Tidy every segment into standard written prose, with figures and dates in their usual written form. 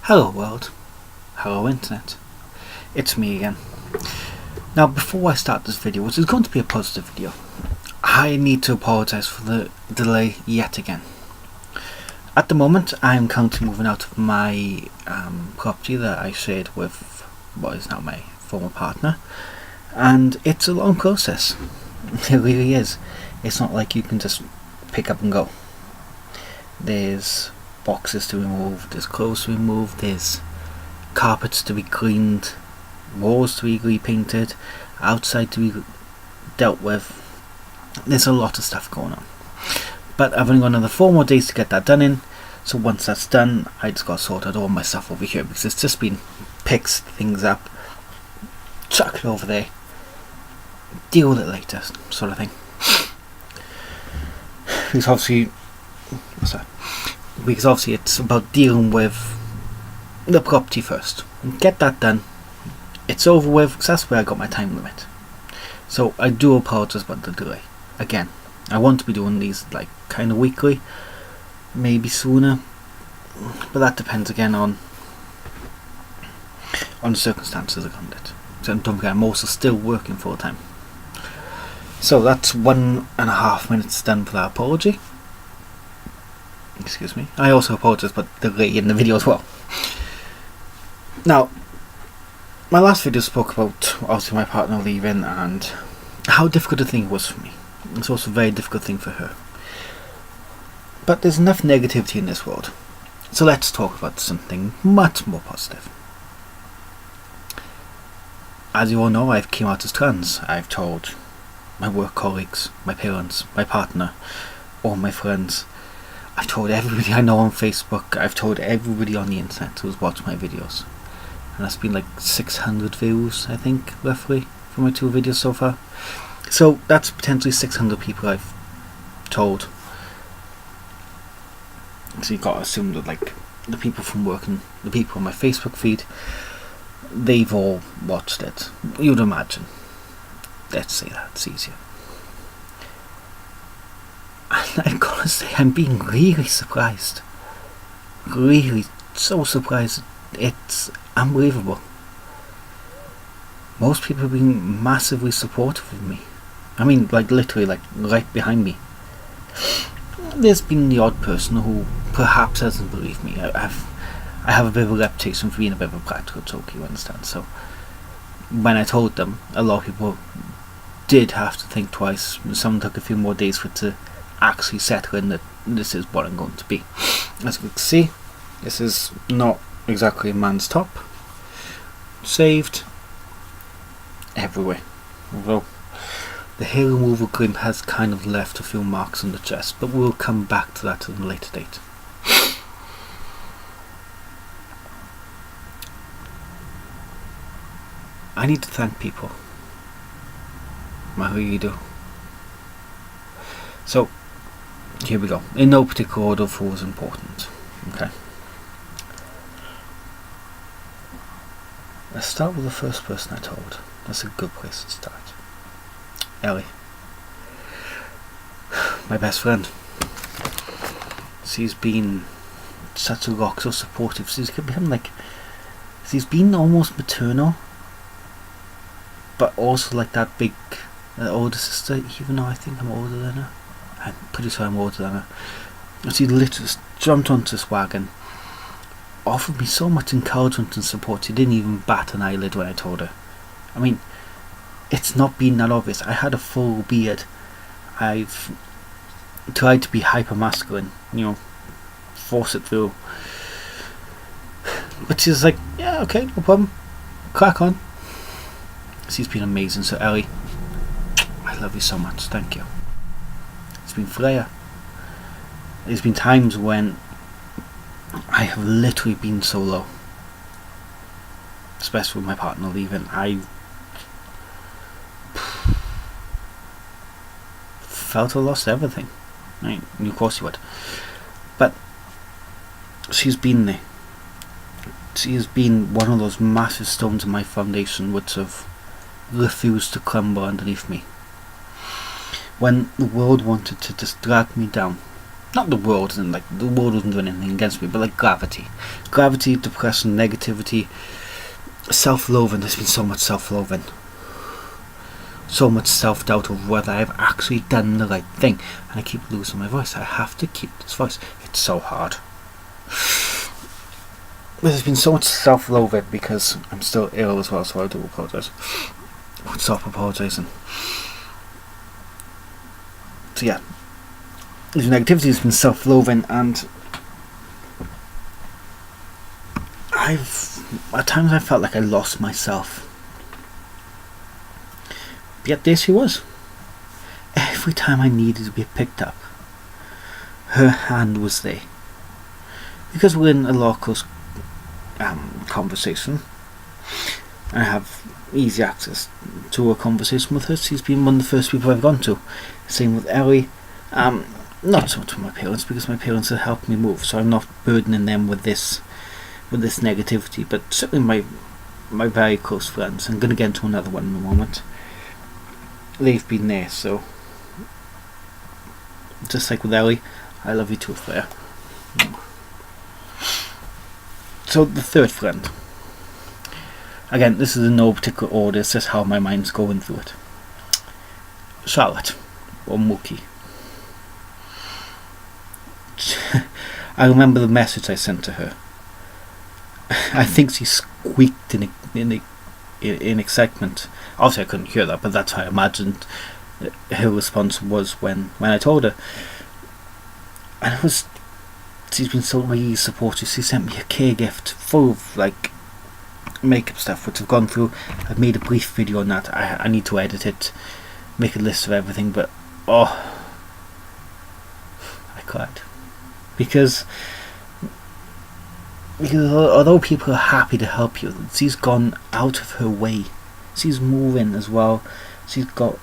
Hello world, hello internet, it's me again. Now before I start this video, which is going to be a positive video, I need to apologise for the delay yet again. At the moment I am currently moving out of my property that I shared with what is now my former partner, and it's a long process. It really is. It's not like you can just pick up and go. There's boxes to remove, there's clothes to remove, there's carpets to be cleaned, walls to be repainted, outside to be dealt with. There's a lot of stuff going on. But I've only got another 4 more days to get that done in, so once that's done, I just got to sort out all my stuff over here because it's just been picks things up, chuck it over there, deal with it later, sort of thing. Because obviously, it's about dealing with the property first. Get that done. It's over with, because that's where I got my time limit. So I do apologise about the delay. Again, I want to be doing these like kind of weekly, maybe sooner, but that depends again on the circumstances around it. So don't forget, I'm also still working full time. So that's 1.5 minutes done for that apology. Excuse me. I also apologise about the delay in the video as well. Now, my last video spoke about obviously my partner leaving and how difficult a thing it was for me. It's also a very difficult thing for her. But there's enough negativity in this world. So let's talk about something much more positive. As you all know, I've came out as trans. I've told my work colleagues, my parents, my partner, all my friends. I've told everybody I know on Facebook. I've told everybody on the internet who's watched my videos. And that's been like 600 views, I think, roughly, for my 2 videos so far. So that's potentially 600 people I've told. So you've got to assume that like the people from work and the people on my Facebook feed, they've all watched it. You'd imagine. Let's say that, it's easier. And I've got to say, I'm being really surprised. Really, so surprised. It's unbelievable. Most people have been massively supportive of me. I mean, like literally, like right behind me. There's been the odd person who perhaps hasn't believed me. I have a bit of a reputation for being a bit of a practical joke, you understand. So when I told them, a lot of people did have to think twice. Some took a few more days for it to actually settle in that this is what I'm going to be. As you can see, this is not exactly a man's top. Saved everywhere. Although the hair removal cream has kind of left a few marks on the chest, but we'll come back to that at a later date. I need to thank people. I really do. So here we go. In no particular order of what was important. Okay. Let's start with the first person I told. That's a good place to start. Ellie. My best friend. She's been such a rock, so supportive. She's become like, she's been almost maternal, but also like that big older sister, even though I think I'm older than her. I'm pretty sure I'm older than her. And she literally just jumped onto this wagon, offered me so much encouragement and support. She didn't even bat an eyelid when I told her. I mean, it's not been that obvious. I had a full beard. I've tried to be hyper masculine, force it through. But she's like, yeah, okay, no problem. Crack on. She's been amazing. So Ellie, I love you so much. Thank you. It's been Freya. There's been times when I have literally been so low, especially with my partner leaving. I felt I lost everything. Right? Of course you would. But she's been there. She has been one of those massive stones in my foundation which have refused to crumble underneath me. When the world wanted to just drag me down, not the world, and like the world wasn't doing anything against me, but like gravity, depression, negativity, self-loathing. There's been so much self-loathing, so much self-doubt of whether I've actually done the right thing, and I keep losing my voice. I have to keep this voice. It's so hard. But there's been so much self-loathing because I'm still ill as well, so I do apologise. I would stop apologising. So yeah, there's negativity, there's been self-loathing, and at times I felt like I lost myself. But yet there she was. Every time I needed to be picked up, her hand was there. Because we're in a lot of close conversation, I have easy access to a conversation with her. She's been one of the first people I've gone to. Same with Ellie. Not so much with my parents, because my parents have helped me move, so I'm not burdening them with this negativity. But certainly my very close friends, I'm going to get into another one in a moment, they've been there. So just like with Ellie, I love you too, Claire. So the third friend, again, this is in no particular order, it's just how my mind's going through it. Charlotte, or Mookie. I remember the message I sent to her. I think she squeaked in excitement. Obviously I couldn't hear that, but that's how I imagined her response was when I told her. And it was, she's been so really supportive. She sent me a care gift full of like makeup stuff, which I've gone through. I've made a brief video on that. I need to edit it, make a list of everything, but I cried. Because although people are happy to help you, she's gone out of her way. She's moving as well. She's got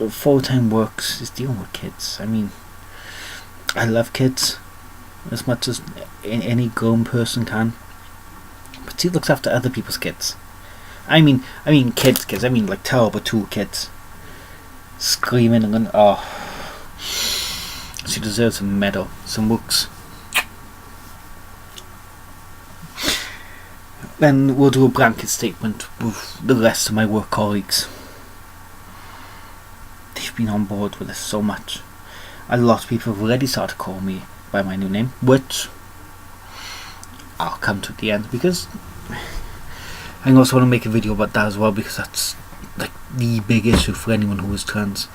full-time work. She's dealing with kids. I mean, I love kids as much as any grown person can, but she looks after other people's kids. I mean kids. I mean like terrible 2 kids screaming and going, she deserves a medal, some looks. Then we'll do a blanket statement with the rest of my work colleagues. They've been on board with this so much. A lot of people have already started calling me by my new name, which I'll come to at the end, because I also want to make a video about that as well, because that's like the big issue for anyone who is trans.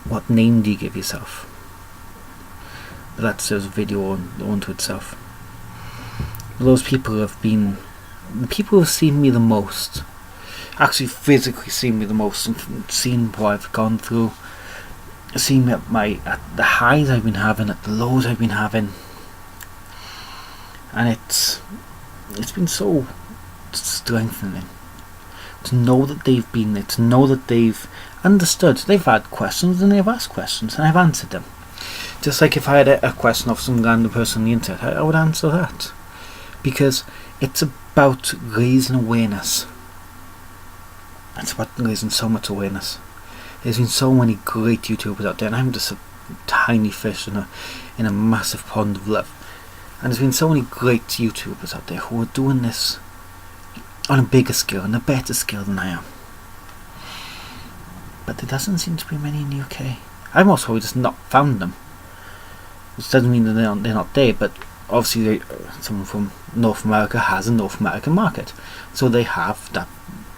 What name do you give yourself? But that's just a video onto itself. Those people have been the people who have seen me the most, actually physically seen me the most, and seen what I've gone through, seen me at the highs I've been having, at the lows I've been having, and it's been so strengthening to know that they've been there, to know that they've understood. They've had questions and they've asked questions, and I've answered them. Just like if I had a question of some random person on the internet, I would answer that, because it's about raising awareness. It's about raising so much awareness. There's been so many great YouTubers out there, and I'm just a tiny fish in a massive pond of love. And there's been so many great YouTubers out there who are doing this on a bigger scale and a better scale than I am. But there doesn't seem to be many in the UK. I've most probably just not found them. Which doesn't mean that they're not there, but obviously someone from North America has a North American market, so they have that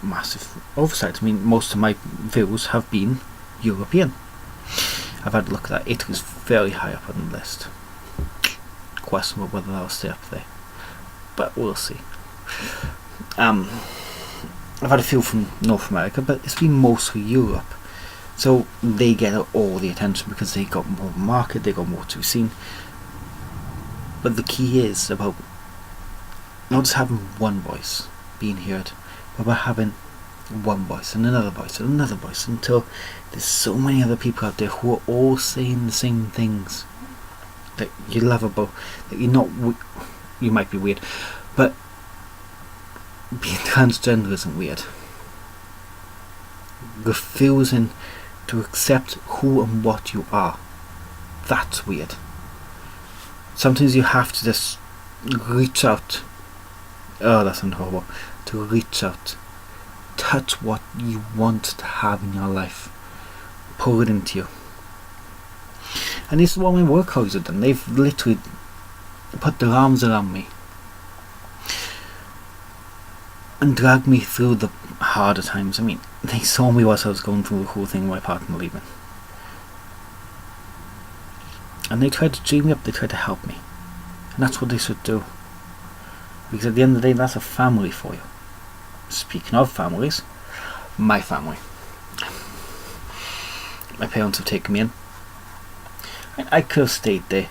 massive oversight. I mean, most of my views have been European. I've had a look at that. It was very high up on the list. Questionable whether that'll stay up there, but we'll see. I've had a few from North America, but it's been mostly Europe, so they get all the attention because they got more market, they got more to be seen. But the key is about not just having one voice being heard, but about having one voice and another voice and another voice, until there's so many other people out there who are all saying the same things that you love about, that you're not, you might be weird, but being transgender isn't weird. Refusing to accept who and what you are, that's weird. Sometimes you have to just reach out. Oh, that sounds horrible. To reach out. Touch what you want to have in your life. Pull it into you. And this is what my work colleagues have done. They've literally put their arms around me and dragged me through the harder times. I mean, they saw me whilst I was going through the whole thing with my partner leaving. And they tried to cheer me up, they tried to help me. And that's what they should do. Because at the end of the day, that's a family for you. Speaking of families, my family. My parents have taken me in. I could have stayed there.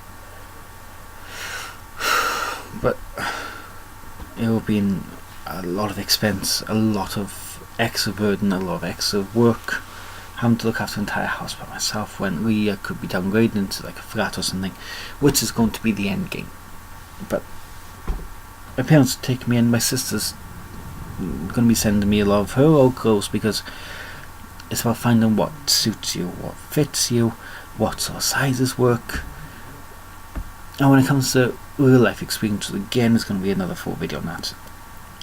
But it would have been a lot of expense, a lot of extra burden, a lot of extra work, having to look after the entire house by myself when we could be downgraded into like a flat or something, which is going to be the end game. But my parents take me in. My sister's going to be sending me a lot of her old clothes because it's about finding what suits you, what fits you, what sort of sizes work. And when it comes to real life experiences, again, it's going to be another full video on that.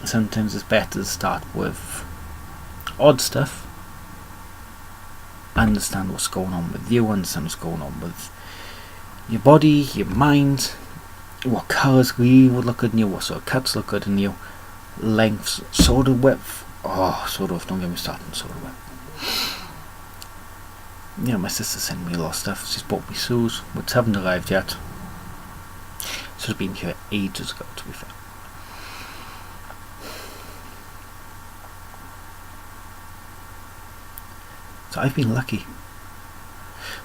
Sometimes it's better to start with odd stuff, understand what's going on with you, understand what's going on with your body, your mind, what colours really would look good in you, what sort of cuts look good in you, lengths, shoulder width. Oh, shoulder width, don't get me started on shoulder width. You know, my sister sent me a lot of stuff. She's bought me shoes, which haven't arrived yet. Should have been here ages ago, to be fair. So I've been lucky.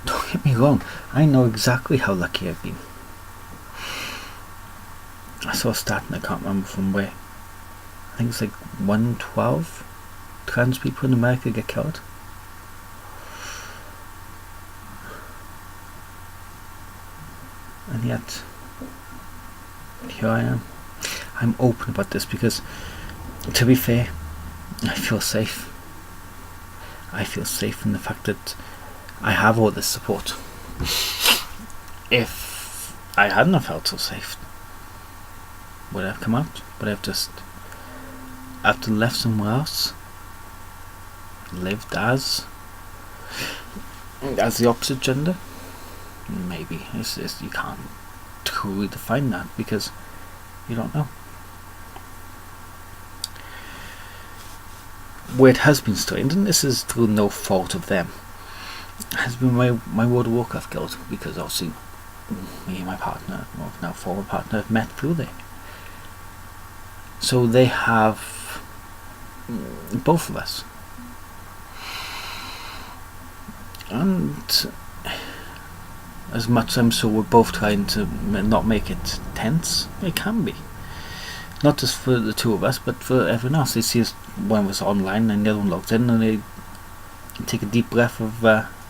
Don't get me wrong, I know exactly how lucky I've been. I saw a stat and I can't remember from where. I think it's like 112 trans people in America get killed. And yet, here I am. I'm open about this because, to be fair, I feel safe. I feel safe in the fact that I have all this support. If I hadn't have felt so safe, would I have come out? Would I have just, after left somewhere else, lived as the opposite gender? Maybe. It's just, you can't truly define that because you don't know. Where it has been strained, and this is through no fault of them, has been my World of Warcraft guild, because obviously me and my partner, or now former partner, have met through there. So they have both of us. And as much as I'm sure we're both trying to not make it tense, it can be. Not just for the two of us, but for everyone else. They see us, one of us online and the other one logged in, and they take a deep breath of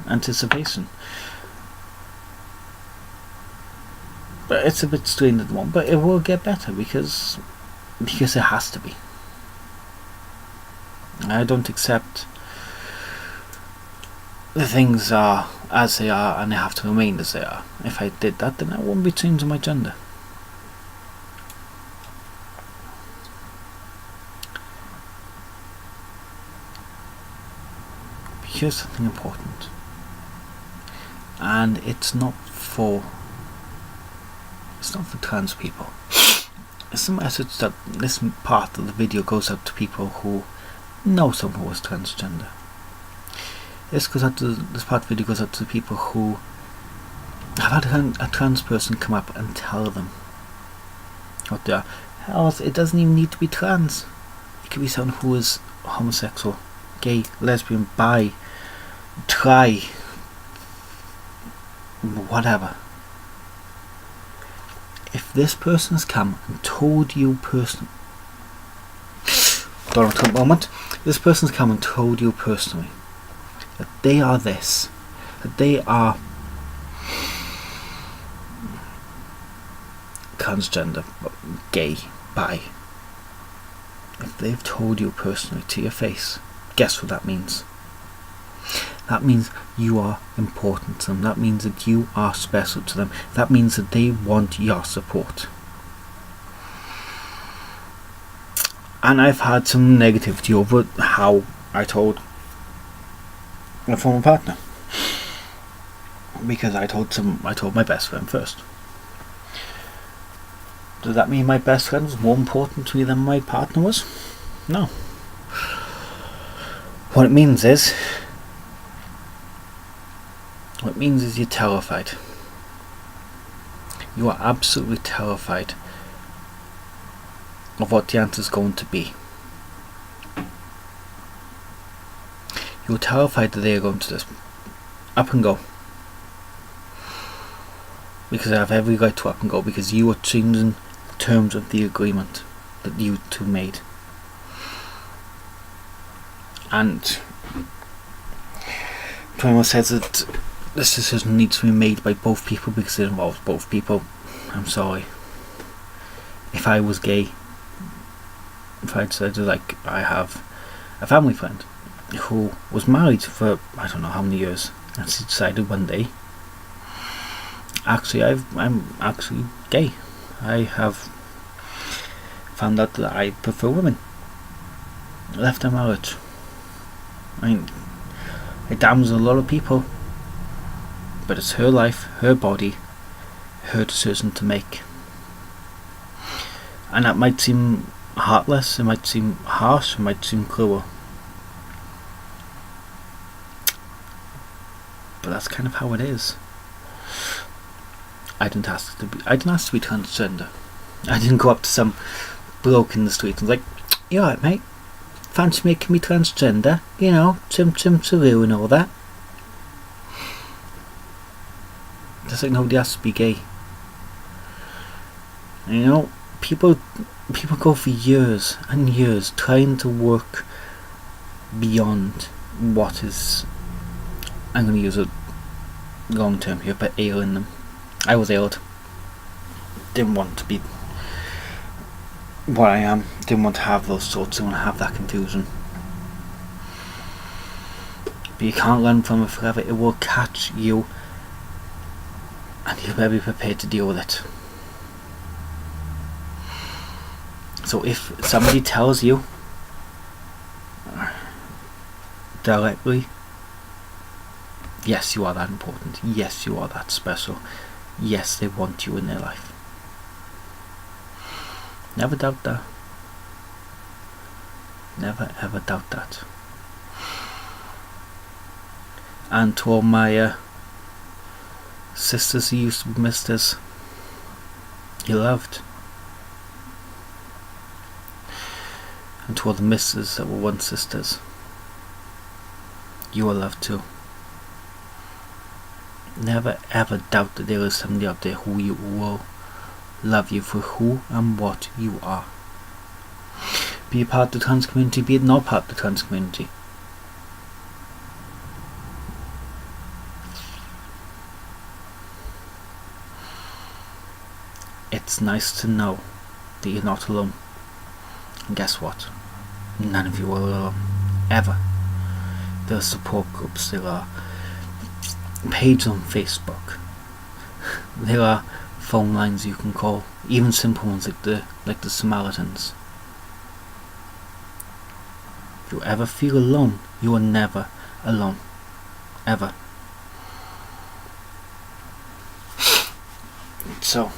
anticipation. But it's a bit strained at the moment, but it will get better because it has to be. I don't accept the things are as they are and they have to remain as they are. If I did that, then I wouldn't be changing my gender. Here's something important, and it's not for trans people. It's a message that this part of the video goes out to people who know someone who is transgender. This part of the video goes out to people who have had a trans person come up and tell them what they are. Hell, it doesn't even need to be trans. It could be someone who is homosexual, gay, lesbian, bi, tri, whatever. If this person has come and told you personally, Donald Trump moment, this person's come and told you personally that they are this, that they are transgender, gay, bi, if they've told you personally to your face, guess what that means? That means you are important to them. That means that you are special to them. That means that they want your support. And I've had some negativity over how I told my former partner, because I told my best friend first. Does that mean my best friend was more important to me than my partner was? No. What it means is you're terrified. You are absolutely terrified of what the answer is going to be. You're terrified that they are going to just up and go. Because I have every right to up and go, because you are changing the terms of the agreement that you two made. And Primo says that this decision needs to be made by both people because it involves both people. I'm sorry. If I was gay, if I decided, like, I have a family friend who was married for I don't know how many years, and she decided one day, actually I'm actually gay. I have found out that I prefer women. Left her marriage. I mean, it damns a lot of people, but it's her life, her body, her decision to make. And that might seem heartless, it might seem harsh, it might seem cruel, but that's kind of how it is. I didn't ask to be transgender. I didn't go up to some bloke in the street and was like, "You alright, mate? Fancy making me transgender? You know, Chim Chim Saroo and all that." Just like nobody has to be gay. And you know, people go for years and years trying to work beyond what is, I'm going to use a long term here, but ailing them. I was ailed. Didn't want to be what I am. Didn't want to have those thoughts. Didn't want to have that confusion. But you can't run from it forever. It will catch you, and you better be prepared to deal with it. So if somebody tells you directly, yes, you are that important, yes, you are that special, yes, they want you in their life, never doubt that. Never ever doubt that. And to all my sisters who used to be misters, you loved. And to all the misters that were once sisters, you are loved too. Never ever doubt that there is somebody out there who you will love you for who and what you are. Be a part of the trans community, be it not part of the trans community. It's nice to know that you're not alone. And guess what? None of you are alone. Ever. There are support groups, there are pages on Facebook, there are phone lines you can call, even simple ones like the Samaritans. If you ever feel alone, you are never alone. Ever. So,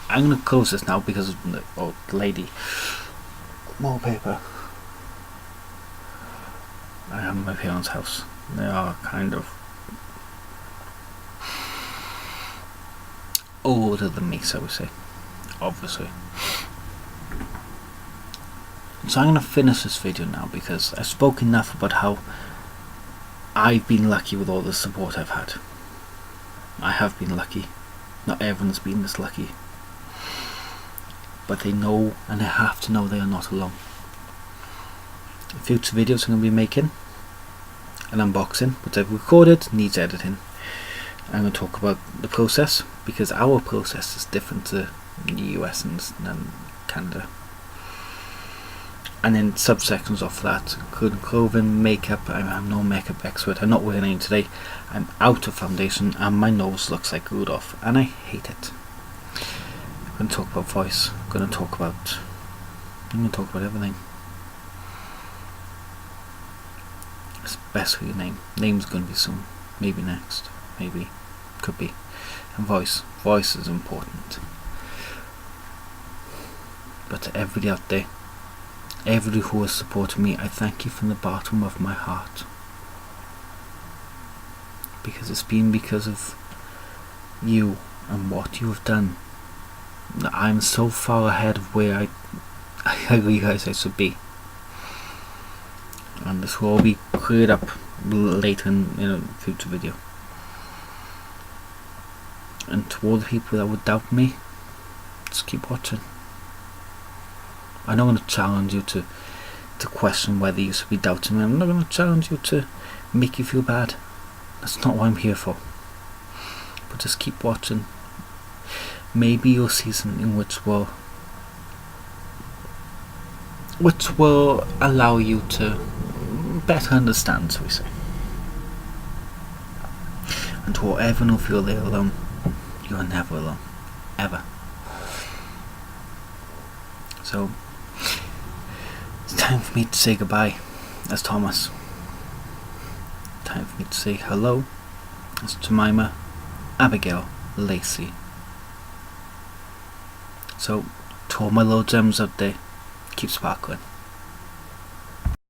I'm going to close this now because of the old lady. Wallpaper. I am at my parents' house. They are kind of older than me, so we say. Obviously. So I'm going to finish this video now because I've spoken enough about how I've been lucky with all the support I've had. I have been lucky. Not everyone's been this lucky. But they know, and they have to know, they are not alone. Future videos I'm going to be making an unboxing, which I've recorded, needs editing. I'm going to talk about the process, because our process is different to the US and Canada. and then subsections of that: good clothing, makeup. I'm no makeup expert. I'm not wearing any today. I'm out of foundation, and my nose looks like Rudolph, and I hate it. I'm going to talk about voice. I'm going to talk about everything. It's best for your name. Name's going to be soon. Maybe next. Maybe. Could be. And voice. Voice is important. But to everybody out there, everybody who has supported me, I thank you from the bottom of my heart. Because it's been because of you and what you have done that I'm so far ahead of where I realised I should be. And this will all be cleared up later in a future video. And to all the people that would doubt me, just keep watching. I'm not going to challenge you to question whether you should be doubting me. I'm not going to challenge you to make you feel bad. That's not what I'm here for. But just keep watching. Maybe you'll see something which will allow you to better understand, so we say. And to whatever who feel they're alone, you are never alone. Ever. So, it's time for me to say goodbye. That's Thomas. Time for me to say hello. That's Jemima Abigail Lacey. So, to all my little gems out there, keep sparkling.